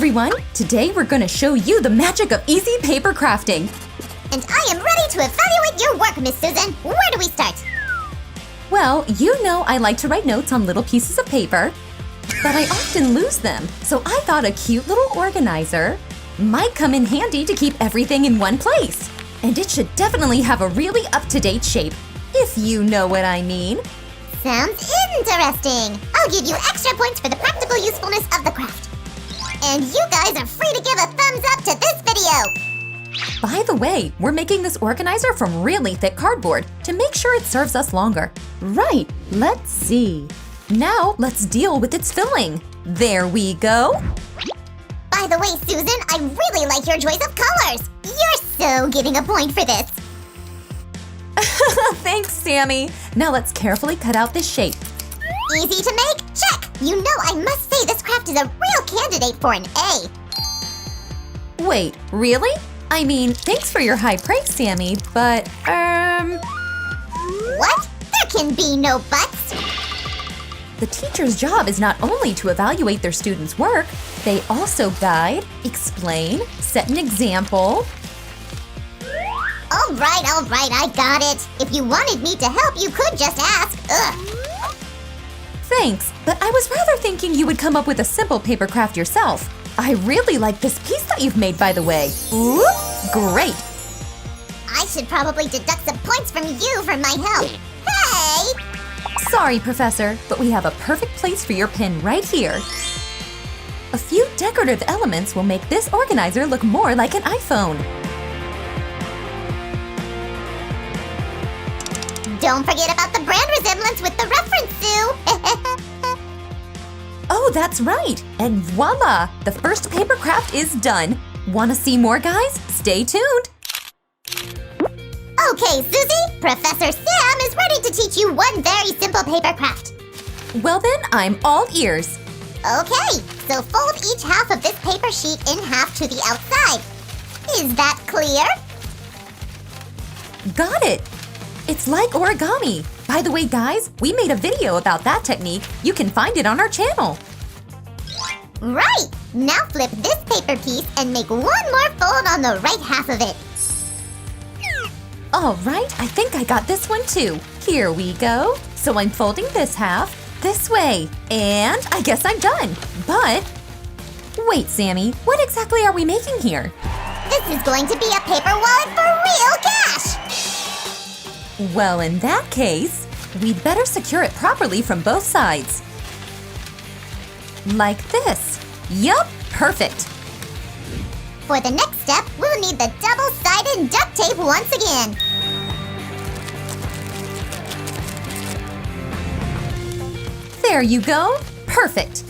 everyone! Today we're going to show you the magic of easy paper crafting. And I am ready to evaluate your work, Miss Susan. Where do we start? Well, you know I like to write notes on little pieces of paper, but I often lose them, so I thought a cute little organizer might come in handy to keep everything in one place. And it should definitely have a really up-to-date shape, if you know what I mean. Sounds interesting. I'll give you extra points for the practical usefulness of the craft. And you guys are free to give a thumbs up to this video. By the way, we're making this organizer from really thick cardboard to make sure it serves us longer. Right, let's see. Now let's deal with its filling. There we go. By the way, Susan, I really like your choice of colors. You're so getting a point for this. Thanks, Sammy. Now let's carefully cut out this shape. Easy to make? Check! You know I must say this craft is a real candidate for an A. Wait, really? I mean, thanks for your high praise, Sammy, but, What? There can be no buts. The teacher's job is not only to evaluate their students' work, they also guide, explain, set an example. All right, I got it. If you wanted me to help, you could just ask. Ugh. Thanks, but I was rather thinking you would come up with a simple paper craft yourself. I really like this piece that you've made, by the way. Ooh, great. I should probably deduct some points from you for my help. Hey! Sorry, Professor, but we have a perfect place for your pin right here. A few decorative elements will make this organizer look more like an iPhone. Don't forget about the brand resemblance with the reference, Sue. Oh, that's right! And voila! The first paper craft is done. Want to see more, guys? Stay tuned! Okay, Susie, Professor Sam is ready to teach you one very simple paper craft. Well then, I'm all ears. Okay, so fold each half of this paper sheet in half to the outside. Is that clear? Got it! It's like origami. By the way, guys, we made a video about that technique. You can find it on our channel. Right! Now flip this paper piece and make one more fold on the right half of it. All right, I think I got this one too. Here we go. So I'm folding this half this way, and I guess I'm done. But wait, Sammy, what exactly are we making here? This is going to be a paper wallet for real cash! Well, in that case, we'd better secure it properly from both sides. Like this. Yup, perfect. For the next step, we'll need the double-sided duct tape once again. There you go. Perfect.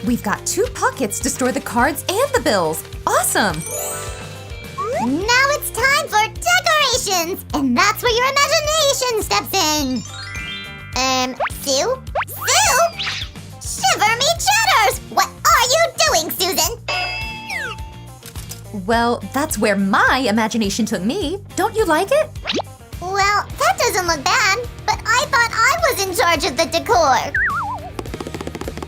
We've got 2 pockets to store the cards and the bills. Awesome. Now it's time for decorations, and that's where your imagination steps in. Sue? Sue? Shiver me chatters! What are you doing, Susan? Well, that's where my imagination took me. Don't you like it? Well, that doesn't look bad, but I thought I was in charge of the decor.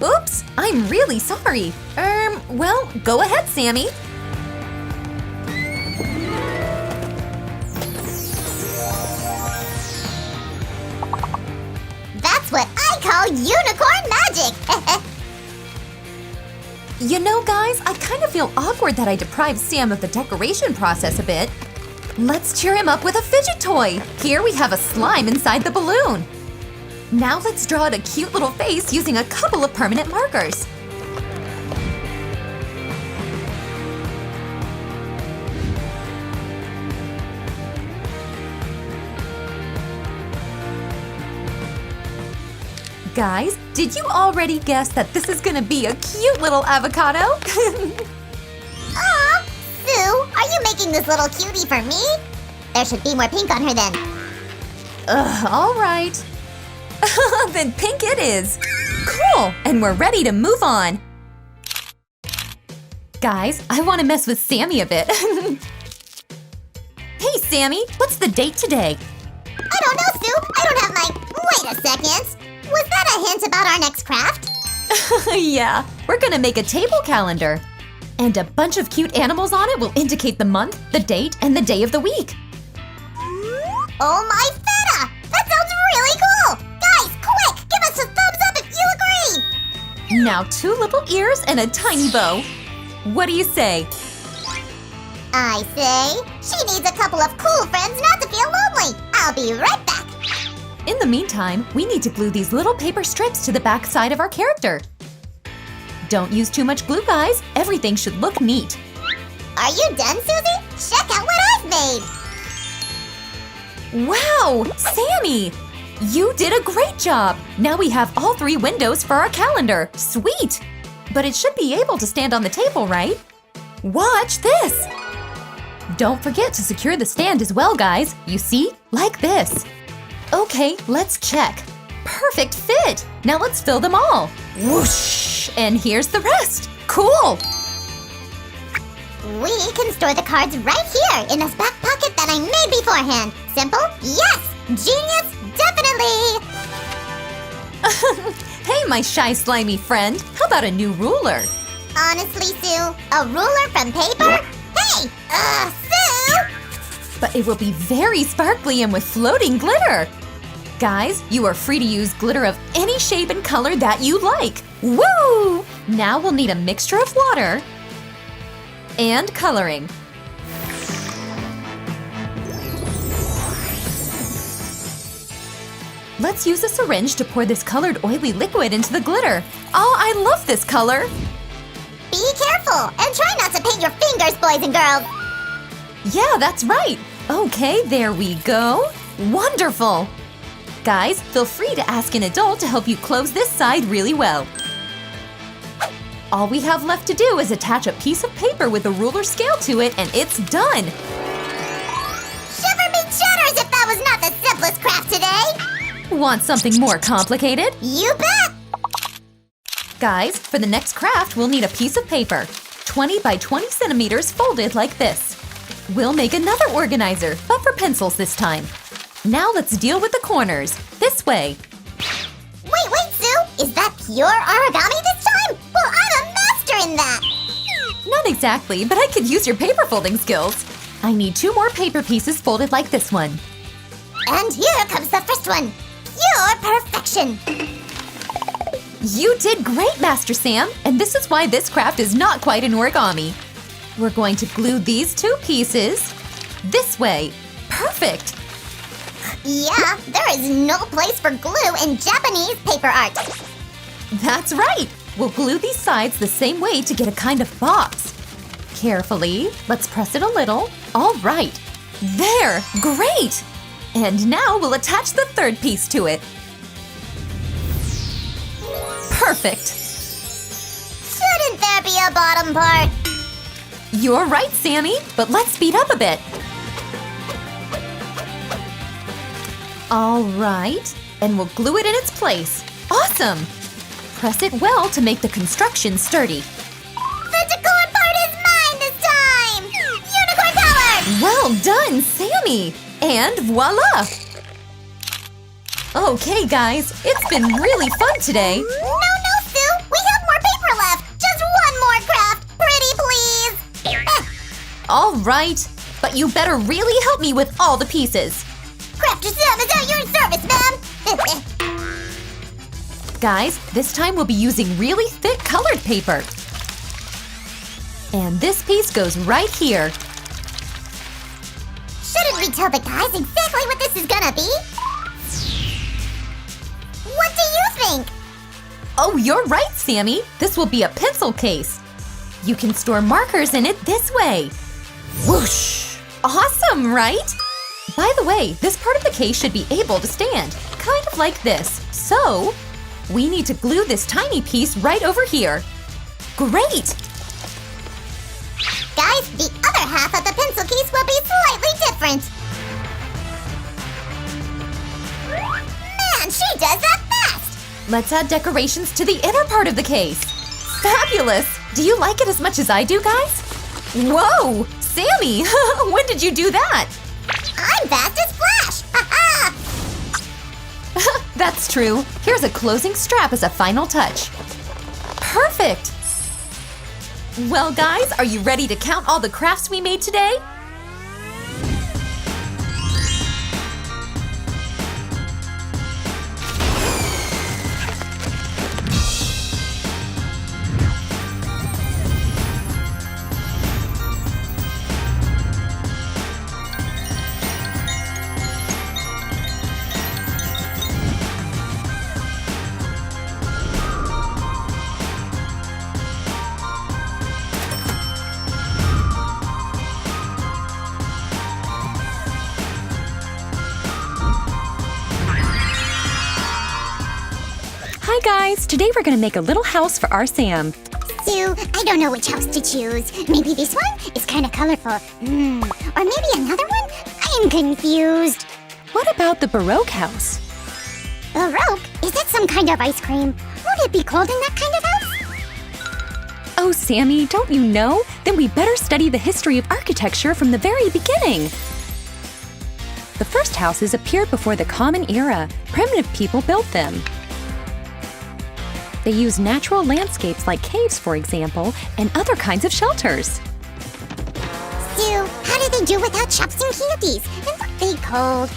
Oops, I'm really sorry. Well, go ahead, Sammy. That's what I call unicorn magic! You know, guys, I kind of feel awkward that I deprived Sam of the decoration process a bit. Let's cheer him up with a fidget toy. Here we have a slime inside the balloon. Now let's draw out a cute little face using a couple of permanent markers. Guys, did you already guess that this is gonna be a cute little avocado? Aw, Sue, are you making this little cutie for me? There should be more pink on her then. All right. Then pink it is. Cool, and we're ready to move on. Guys, I want to mess with Sammy a bit. Hey, Sammy, what's the date today? I don't know, Sue. I don't have my... Wait a second. Was that a hint about our next craft? Yeah, we're gonna make a table calendar. And a bunch of cute animals on it will indicate the month, the date, and the day of the week. Oh my feta! That sounds really cool! Guys, quick! Give us a thumbs up if you agree! Now 2 little ears and a tiny bow. What do you say? I say, she needs a couple of cool friends not to feel lonely. I'll be right back. In the meantime, we need to glue these little paper strips to the back side of our character. Don't use too much glue, guys. Everything should look neat. Are you done, Susie? Check out what I've made! Wow! Sammy! You did a great job! Now we have all 3 windows for our calendar. Sweet! But it should be able to stand on the table, right? Watch this! Don't forget to secure the stand as well, guys. You see? Like this. Okay, let's check. Perfect fit! Now let's fill them all. Whoosh! And here's the rest. Cool! We can store the cards right here in this back pocket that I made beforehand. Simple? Yes! Genius? Definitely! Hey, my shy, slimy friend. How about a new ruler? Honestly, Sue, a ruler from paper? Hey! Sue! But it will be very sparkly and with floating glitter. Guys, you are free to use glitter of any shape and color that you like. Woo! Now we'll need a mixture of water and coloring. Let's use a syringe to pour this colored oily liquid into the glitter. Oh, I love this color! Be careful and try not to paint your fingers, boys and girls. Yeah, that's right. Okay, there we go. Wonderful! Guys, feel free to ask an adult to help you close this side really well. All we have left to do is attach a piece of paper with a ruler scale to it, and it's done! Shiver me chatters if that was not the simplest craft today! Want something more complicated? You bet! Guys, for the next craft, we'll need a piece of paper, 20 by 20 centimeters folded like this. We'll make another organizer, but for pencils this time. Now let's deal with the corners. This way. Wait, Sue! Is that pure origami this time? Well, I'm a master in that! Not exactly, but I could use your paper folding skills. I need 2 more paper pieces folded like this one. And here comes the first one. Pure perfection! You did great, Master Sam, and this is why this craft is not quite an origami. We're going to glue these 2 pieces this way. Perfect! Yeah, there is no place for glue in Japanese paper art. That's right! We'll glue these sides the same way to get a kind of box. Carefully, let's press it a little. All right. There! Great! And now we'll attach the 3rd piece to it. Perfect! Shouldn't there be a bottom part? You're right, Sammy, but let's speed up a bit. All right, and we'll glue it in its place. Awesome! Press it well to make the construction sturdy. The decor part is mine this time! Unicorn power! Well done, Sammy! And voila! Okay, guys, it's been really fun today. No, Sue! We have more paper left! Just one more craft! Pretty please! All right, but you better really help me with all the pieces. Crafter Sam is at your service, ma'am! Guys, this time we'll be using really thick colored paper. And this piece goes right here. Shouldn't we tell the guys exactly what this is gonna be? What do you think? Oh, you're right, Sammy. This will be a pencil case. You can store markers in it this way. Whoosh! Awesome, right? By the way, this part of the case should be able to stand, kind of like this. So, we need to glue this tiny piece right over here. Great! Guys, the other half of the pencil case will be slightly different. Man, she does that fast! Let's add decorations to the inner part of the case. Fabulous! Do you like it as much as I do, guys? Whoa! Sammy! When did you do that? I'm fast as Flash! Ha-ha! That's true. Here's a closing strap as a final touch. Perfect! Well, guys, are you ready to count all the crafts we made today? Hi guys! Today we're gonna make a little house for our Sam. Sue, I don't know which house to choose. Maybe this one is kind of colorful. Or maybe another one? I'm confused. What about the Baroque house? Baroque? Is that some kind of ice cream? Won't it be cold in that kind of house? Oh, Sammy, don't you know? Then we better study the history of architecture from the very beginning. The first houses appeared before the Common Era. Primitive people built them. They used natural landscapes like caves, for example, and other kinds of shelters. Sue, how did they do without chops and candies? And weren't they cold?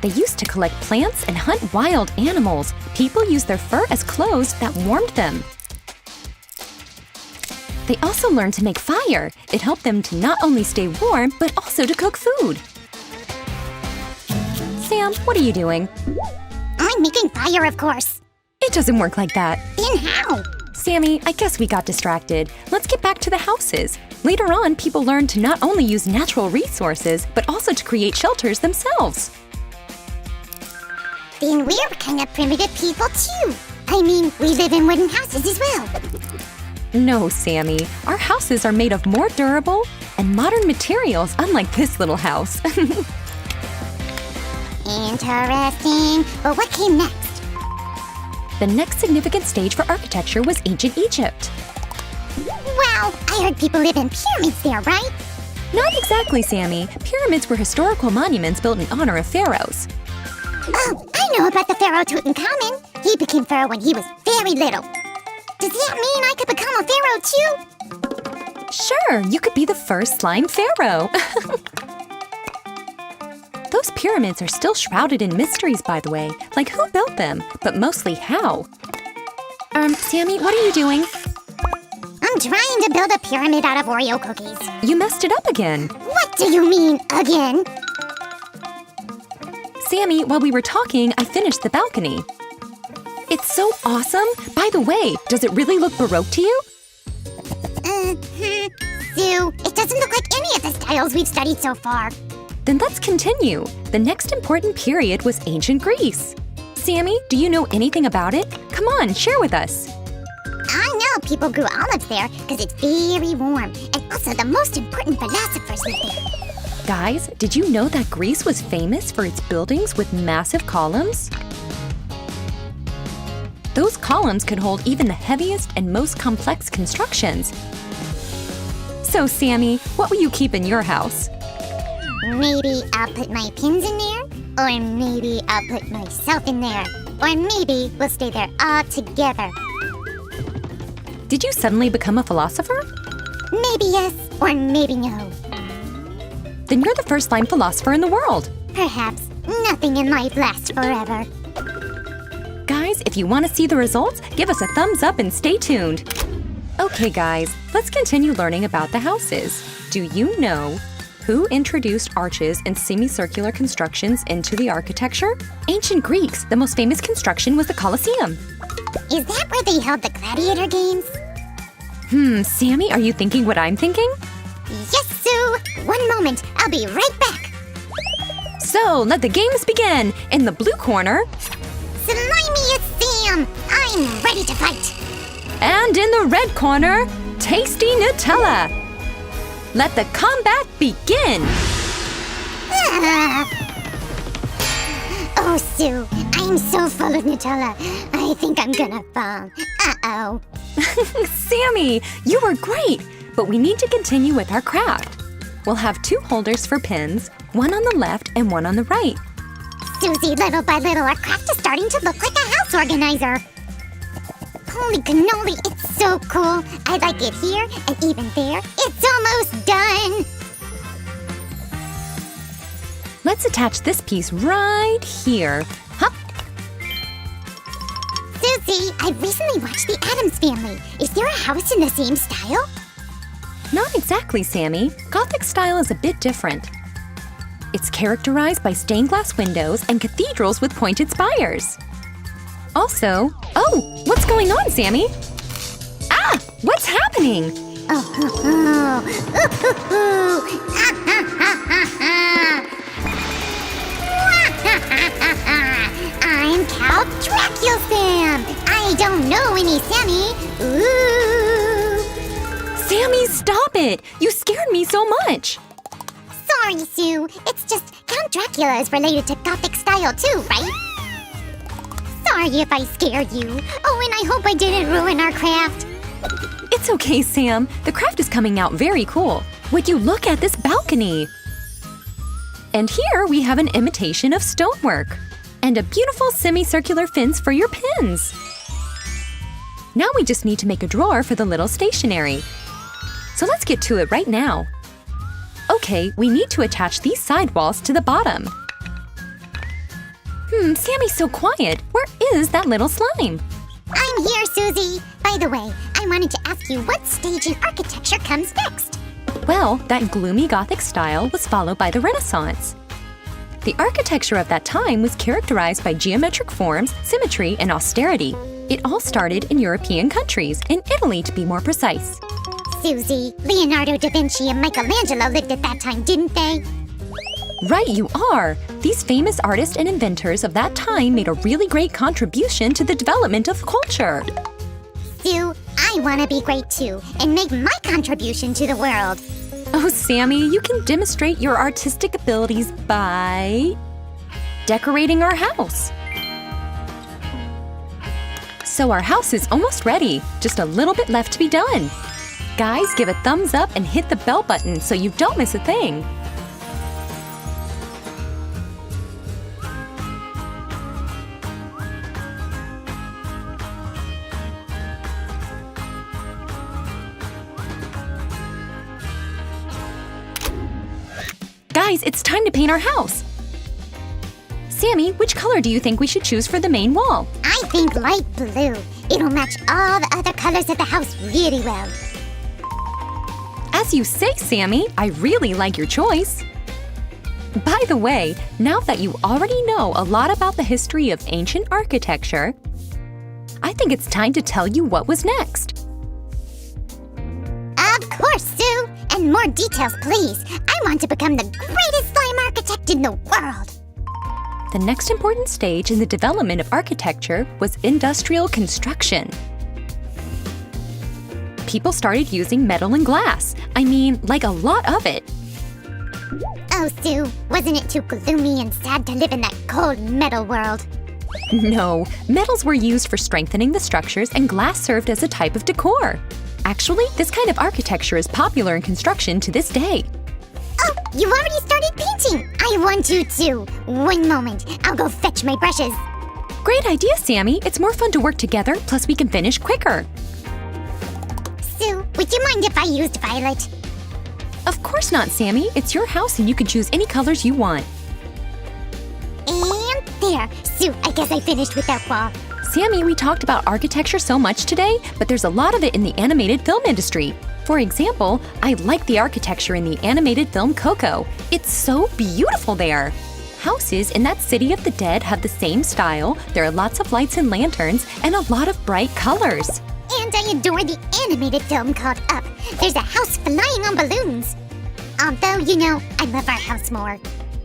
They used to collect plants and hunt wild animals. People used their fur as clothes that warmed them. They also learned to make fire. It helped them to not only stay warm, but also to cook food. Sam, what are you doing? I'm making fire, of course. It doesn't work like that. Then how? Sammy, I guess we got distracted. Let's get back to the houses. Later on, people learned to not only use natural resources, but also to create shelters themselves. Then we're kind of primitive people too. I mean, we live in wooden houses as well. No, Sammy. Our houses are made of more durable and modern materials, unlike this little house. Interesting. But what came next? The next significant stage for architecture was ancient Egypt. Wow, I heard people live in pyramids there, right? Not exactly, Sammy. Pyramids were historical monuments built in honor of pharaohs. Oh, I know about the pharaoh Tutankhamun. He became pharaoh when he was very little. Does that mean I could become a pharaoh too? Sure, you could be the first slime pharaoh. Those pyramids are still shrouded in mysteries, by the way, like who built them, but mostly how. Sammy, what are you doing? I'm trying to build a pyramid out of Oreo cookies. You messed it up again. What do you mean, again? Sammy, while we were talking, I finished the balcony. It's so awesome! By the way, does it really look Baroque to you? Sue, it doesn't look like any of the styles we've studied so far. Then let's continue. The next important period was ancient Greece. Sammy, do you know anything about it? Come on, share with us. I know people grew olives there because it's very warm. And also the most important philosophers live there. Guys, did you know that Greece was famous for its buildings with massive columns? Those columns could hold even the heaviest and most complex constructions. So, Sammy, what will you keep in your house? Maybe I'll put my pins in there, or maybe I'll put myself in there, or maybe we'll stay there all together. Did you suddenly become a philosopher? Maybe yes, or maybe no. Then you're the first slime philosopher in the world. Perhaps nothing in life lasts forever. Guys, if you want to see the results, give us a thumbs up and stay tuned. Okay, guys, let's continue learning about the houses. Do you know who introduced arches and semicircular constructions into the architecture? Ancient Greeks. The most famous construction was the Colosseum. Is that where they held the gladiator games? Sammy, are you thinking what I'm thinking? Yes, Sue! 1 moment, I'll be right back! So, let the games begin! In the blue corner... Slimiest Sam! I'm ready to fight! And in the red corner, Tasty Nutella! Let the combat begin! Oh, Sue, I'm so full of Nutella. I think I'm gonna fall. Uh-oh. Sammy, you were great! But we need to continue with our craft. We'll have 2 holders for pins, one on the left and one on the right. Susie, little by little, our craft is starting to look like a house organizer. Holy cannoli, it's so cool. I like it here and even there. It's almost done. Let's attach this piece right here. Huh? Susie, I recently watched The Addams Family. Is there a house in the same style? Not exactly, Sammy. Gothic style is a bit different. It's characterized by stained glass windows and cathedrals with pointed spires. Also, oh, what's going on, Sammy? Ah, what's happening? I'm Count Dracula Sam. I don't know any Sammy. Ooh. Sammy, stop it! You scared me so much! Sorry, Sue. It's just Count Dracula is related to Gothic style too, right? Sorry if I scared you. Oh, and I hope I didn't ruin our craft. It's okay, Sam. The craft is coming out very cool. Would you look at this balcony? And here we have an imitation of stonework. And a beautiful semicircular fence for your pins. Now we just need to make a drawer for the little stationery. So let's get to it right now. Okay, we need to attach these sidewalls to the bottom. Sammy's so quiet. Where is that little slime? I'm here, Susie. By the way, I wanted to ask you what stage in architecture comes next? Well, that gloomy Gothic style was followed by the Renaissance. The architecture of that time was characterized by geometric forms, symmetry, and austerity. It all started in European countries, in Italy to be more precise. Susie, Leonardo da Vinci and Michelangelo lived at that time, didn't they? Right, you are! These famous artists and inventors of that time made a really great contribution to the development of culture. Sue, I want to be great too and make my contribution to the world. Oh, Sammy, you can demonstrate your artistic abilities by decorating our house. So our house is almost ready. Just a little bit left to be done. Guys, give a thumbs up and hit the bell button so you don't miss a thing. Guys, it's time to paint our house. Sammy, which color do you think we should choose for the main wall? I think light blue. It'll match all the other colors of the house really well. As you say, Sammy, I really like your choice. By the way, now that you already know a lot about the history of ancient architecture, I think it's time to tell you what was next. Of course, Sue! And more details, please. I want to become the greatest slime architect in the world. The next important stage in the development of architecture was industrial construction. People started using metal and glass. I mean, like a lot of it. Oh, Sue, wasn't it too gloomy and sad to live in that cold metal world? No, metals were used for strengthening the structures and glass served as a type of decor. Actually, this kind of architecture is popular in construction to this day. Oh, you already started painting! I want to too! 1 moment, I'll go fetch my brushes. Great idea, Sammy. It's more fun to work together, plus we can finish quicker. Sue, would you mind if I used violet? Of course not, Sammy. It's your house and you can choose any colors you want. And there! Sue, I guess I finished with that wall. Sammy, we talked about architecture so much today, but there's a lot of it in the animated film industry. For example, I like the architecture in the animated film Cuckoo. It's so beautiful there. Houses in that city of the dead have the same style, there are lots of lights and lanterns, and a lot of bright colors. And I adore the animated film called Up. There's a house flying on balloons. Although, you know, I love our house more.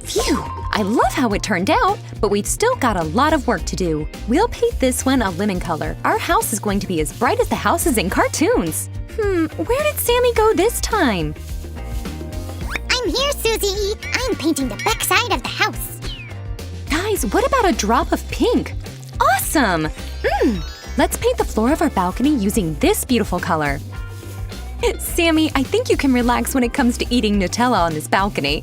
Phew! I love how it turned out, but we've still got a lot of work to do. We'll paint this one a lemon color. Our house is going to be as bright as the houses in cartoons. Where did Sammy go this time? I'm here, Susie. I'm painting the backside of the house. Guys, what about a drop of pink? Awesome! Let's paint the floor of our balcony using this beautiful color. Sammy, I think you can relax when it comes to eating Nutella on this balcony.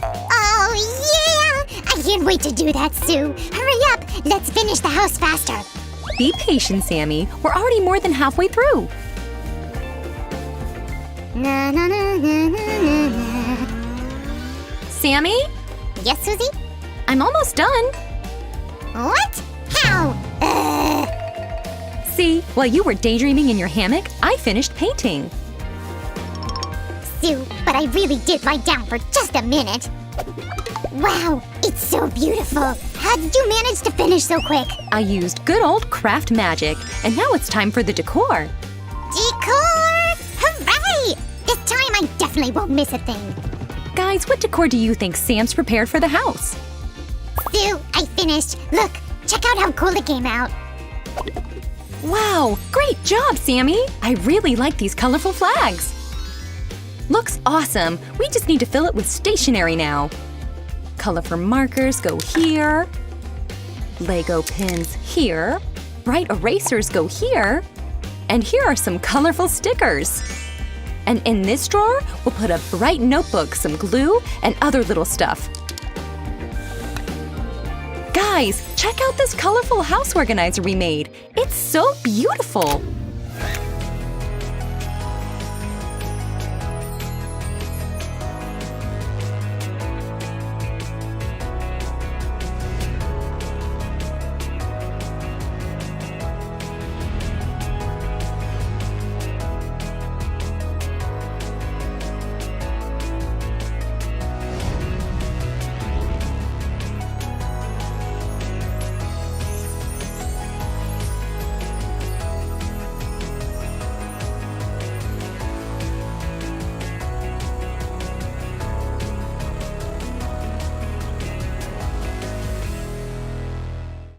Oh, yeah! I can't wait to do that, Sue. Hurry up! Let's finish the house faster. Be patient, Sammy. We're already more than halfway through. Na na na na na na. Sammy? Yes, Susie? I'm almost done. What? How? See, while you were daydreaming in your hammock, I finished painting. Sue, but I really did lie down for just a minute. Wow, it's so beautiful. How did you manage to finish so quick? I used good old craft magic, and now it's time for the decor. Decor! Hooray! This time I definitely won't miss a thing. Guys, what decor do you think Sam's prepared for the house? Sue, I finished. Look, check out how cool it came out. Wow, great job, Sammy! I really like these colorful flags. Looks awesome. We just need to fill it with stationery now. Colorful markers go here. Lego pins here. Bright erasers go here. And here are some colorful stickers. And in this drawer, we'll put a bright notebook, some glue, and other little stuff. Guys, check out this colorful house organizer we made. It's so beautiful.